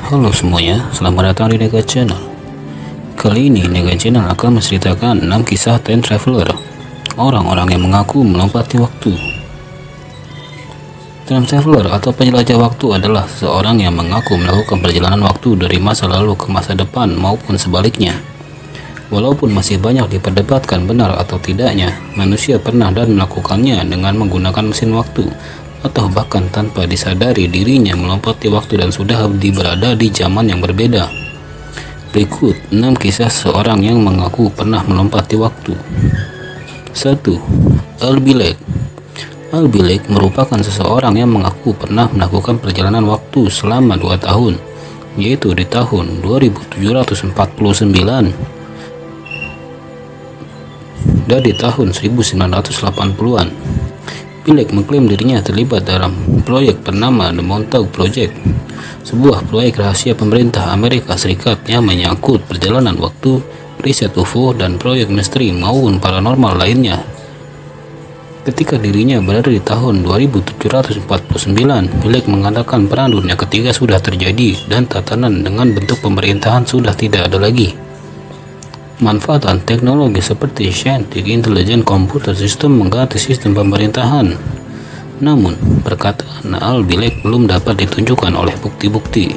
Halo semuanya, selamat datang di Nega Channel. Kali ini Nega Channel akan menceritakan 6 kisah time traveler, orang-orang yang mengaku melompati waktu. Time traveler atau penjelajah waktu adalah seseorang yang mengaku melakukan perjalanan waktu dari masa lalu ke masa depan maupun sebaliknya. Walaupun masih banyak diperdebatkan benar atau tidaknya, manusia pernah dan melakukannya dengan menggunakan mesin waktu, atau bahkan tanpa disadari dirinya melompati waktu dan sudah berada di zaman yang berbeda. Berikut 6 kisah seorang yang mengaku pernah melompati waktu. 1. Al-Bilek. Al-Bilek merupakan seseorang yang mengaku pernah melakukan perjalanan waktu selama 2 tahun, yaitu di tahun 2749 dan di tahun 1980-an. Bilek mengklaim dirinya terlibat dalam proyek bernama The Montauk Project, sebuah proyek rahasia pemerintah Amerika Serikat yang menyangkut perjalanan waktu, riset UFO, dan proyek misteri maupun paranormal lainnya. Ketika dirinya berada di tahun 2749, Bilek mengatakan perang dunia ketiga sudah terjadi dan tatanan dengan bentuk pemerintahan sudah tidak ada lagi. Manfaatan teknologi seperti Scientific Intelligence Computer System mengganti sistem pemerintahan. Namun, perkataan Al-Bilek belum dapat ditunjukkan oleh bukti-bukti.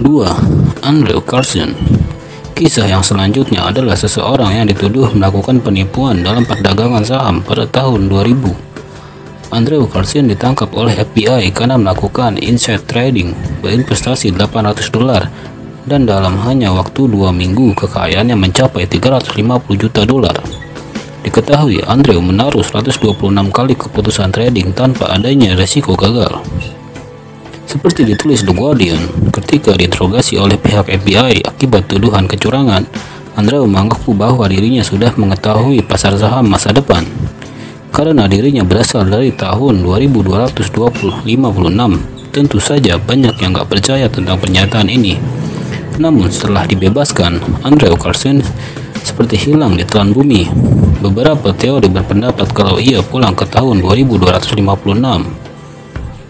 2. Andrew Carson. Kisah yang selanjutnya adalah seseorang yang dituduh melakukan penipuan dalam perdagangan saham pada tahun 2000. Andrew Carson ditangkap oleh FBI karena melakukan inside trading berinvestasi $800, dan dalam hanya waktu 2 minggu kekayaannya mencapai $350 juta. Diketahui Andrew menaruh 126 kali keputusan trading tanpa adanya resiko gagal. Seperti ditulis The Guardian, ketika diinterogasi oleh pihak FBI akibat tuduhan kecurangan, Andrew mengaku bahwa dirinya sudah mengetahui pasar saham masa depan. Karena dirinya berasal dari tahun 2256, tentu saja banyak yang gak percaya tentang pernyataan ini. Namun setelah dibebaskan, Andrew Carson seperti hilang di telan bumi. Beberapa teori berpendapat kalau ia pulang ke tahun 2256.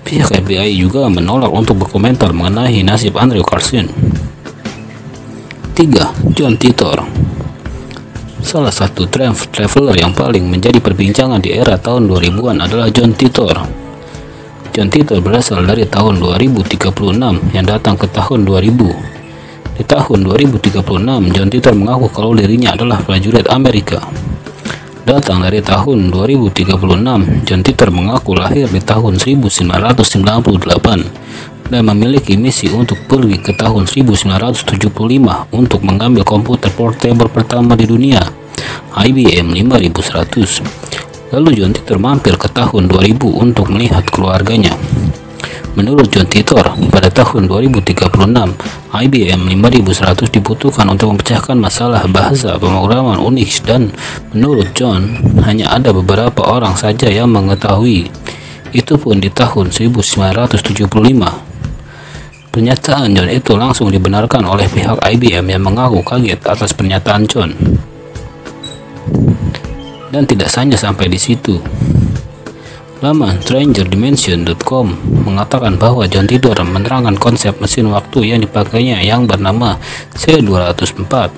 Pihak FBI juga menolak untuk berkomentar mengenai nasib Andrew Carson. 3. John Titor. Salah satu time traveler yang paling menjadi perbincangan di era tahun 2000-an adalah John Titor. John Titor berasal dari tahun 2036 yang datang ke tahun 2000. Di tahun 2036, John Titor mengaku kalau dirinya adalah prajurit Amerika. Datang dari tahun 2036, John Titor mengaku lahir di tahun 1998 dan memiliki misi untuk pergi ke tahun 1975 untuk mengambil komputer portable pertama di dunia, IBM 5100. Lalu John Titor mampir ke tahun 2000 untuk melihat keluarganya. Menurut John Titor, pada tahun 2036, IBM 5100 dibutuhkan untuk memecahkan masalah bahasa pemrograman Unix, dan menurut John, hanya ada beberapa orang saja yang mengetahui. Itu pun di tahun 1975. Pernyataan John itu langsung dibenarkan oleh pihak IBM yang mengaku kaget atas pernyataan John. Dan tidak hanya sampai di situ. Laman StrangerDimension.com mengatakan bahwa John Titor menerangkan konsep mesin waktu yang dipakainya yang bernama C204.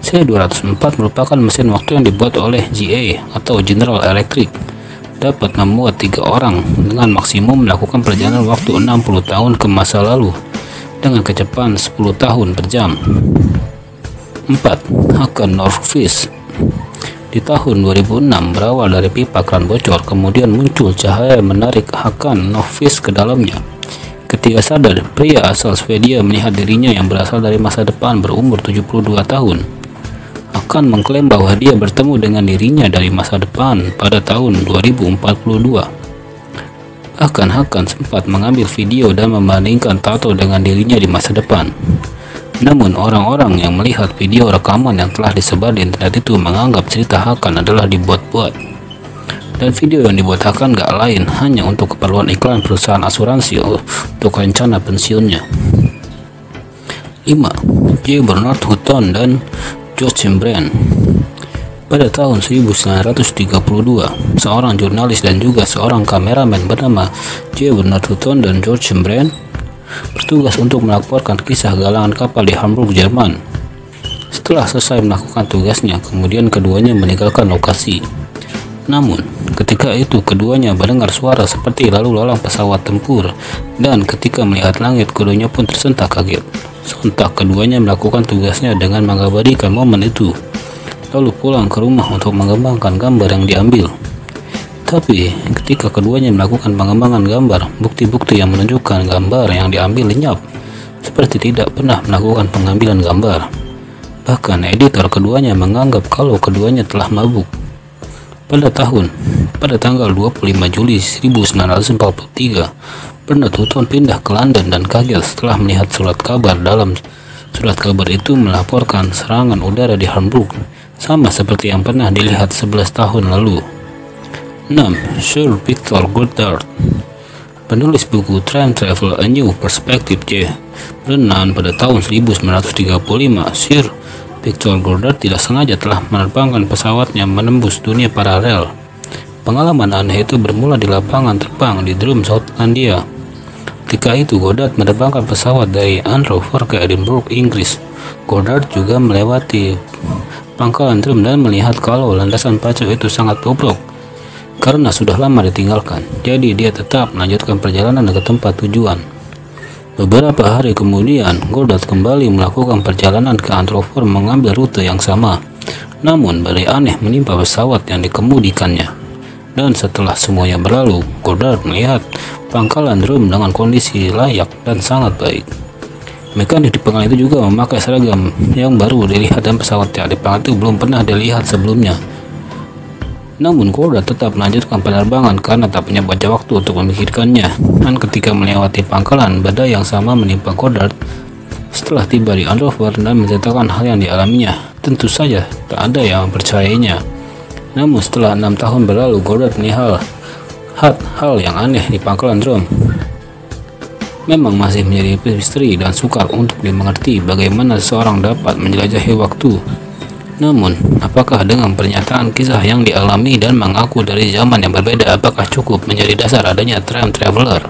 C204 merupakan mesin waktu yang dibuat oleh GE atau General Electric. Dapat memuat 3 orang dengan maksimum melakukan perjalanan waktu 60 tahun ke masa lalu dengan kecepatan 10 tahun per jam. 4. Hakan Northfish. Di tahun 2006 berawal dari pipa keran bocor, kemudian muncul cahaya menarik Hakan Northfish ke dalamnya. Ketika sadar, pria asal Swedia melihat dirinya yang berasal dari masa depan berumur 72 tahun. Hakan mengklaim bahwa dia bertemu dengan dirinya dari masa depan pada tahun 2042. Bahkan Hakan sempat mengambil video dan membandingkan tato dengan dirinya di masa depan. Namun orang-orang yang melihat video rekaman yang telah disebar di internet itu menganggap cerita Hakan adalah dibuat-buat. Dan video yang dibuat Hakan gak lain hanya untuk keperluan iklan perusahaan asuransi untuk rencana pensiunnya. 5. J. Bernard Hutton dan George Chambers. Pada tahun 1932, seorang jurnalis dan juga seorang kameramen bernama J. Bernard Hutton dan George Chambers bertugas untuk melaporkan kisah galangan kapal di Hamburg, Jerman. Setelah selesai melakukan tugasnya, kemudian keduanya meninggalkan lokasi. Namun, ketika itu keduanya mendengar suara seperti lalu lalang pesawat tempur, dan ketika melihat langit, keduanya pun tersentak kaget. Sontak keduanya melakukan tugasnya dengan mengabadikan momen itu, lalu pulang ke rumah untuk mengembangkan gambar yang diambil. Tapi, ketika keduanya melakukan pengembangan gambar, bukti-bukti yang menunjukkan gambar yang diambil lenyap, seperti tidak pernah melakukan pengambilan gambar. Bahkan editor keduanya menganggap kalau keduanya telah mabuk. Pada tanggal 25 Juli 1943, Bernard Hutton pindah ke London dan kaget setelah melihat surat kabar. Dalam surat kabar itu melaporkan serangan udara di Hamburg, sama seperti yang pernah dilihat 11 tahun lalu. 6. Sir Victor Goddard, penulis buku Time Travel: A New Perspective J. Brennan pada tahun 1935, Sir Victor Goddard tidak sengaja telah menerbangkan pesawatnya menembus dunia paralel. Pengalaman aneh itu bermula di lapangan terbang di Drum, Skotlandia. Ketika itu Goddard menerbangkan pesawat dari Andover ke Edinburgh, Inggris. Goddard juga melewati pangkalan Drum dan melihat kalau landasan pacu itu sangat bobrok karena sudah lama ditinggalkan. Jadi dia tetap melanjutkan perjalanan ke tempat tujuan. Beberapa hari kemudian, Goddard kembali melakukan perjalanan ke Andover mengambil rute yang sama. Namun, badai aneh menimpa pesawat yang dikemudikannya. Dan setelah semuanya berlalu, Goddard melihat pangkalan Drum dengan kondisi layak dan sangat baik. Mekanik di pangkalan itu juga memakai seragam yang baru dilihat dan pesawat yang di pangkalan itu belum pernah dilihat sebelumnya. Namun Goddard tetap melanjutkan penerbangan karena tak punya banyak waktu untuk memikirkannya. Dan ketika melewati pangkalan, badai yang sama menimpa Goddard. Setelah tiba di Andover dan menceritakan hal yang dialaminya, tentu saja tak ada yang mempercayainya. Namun setelah 6 tahun berlalu, Goddard melihat hal yang aneh di pangkalan Drum. Memang masih menjadi misteri dan sukar untuk dimengerti bagaimana seseorang dapat menjelajahi waktu. Namun, apakah dengan pernyataan kisah yang dialami dan mengaku dari zaman yang berbeda, apakah cukup menjadi dasar adanya time traveler?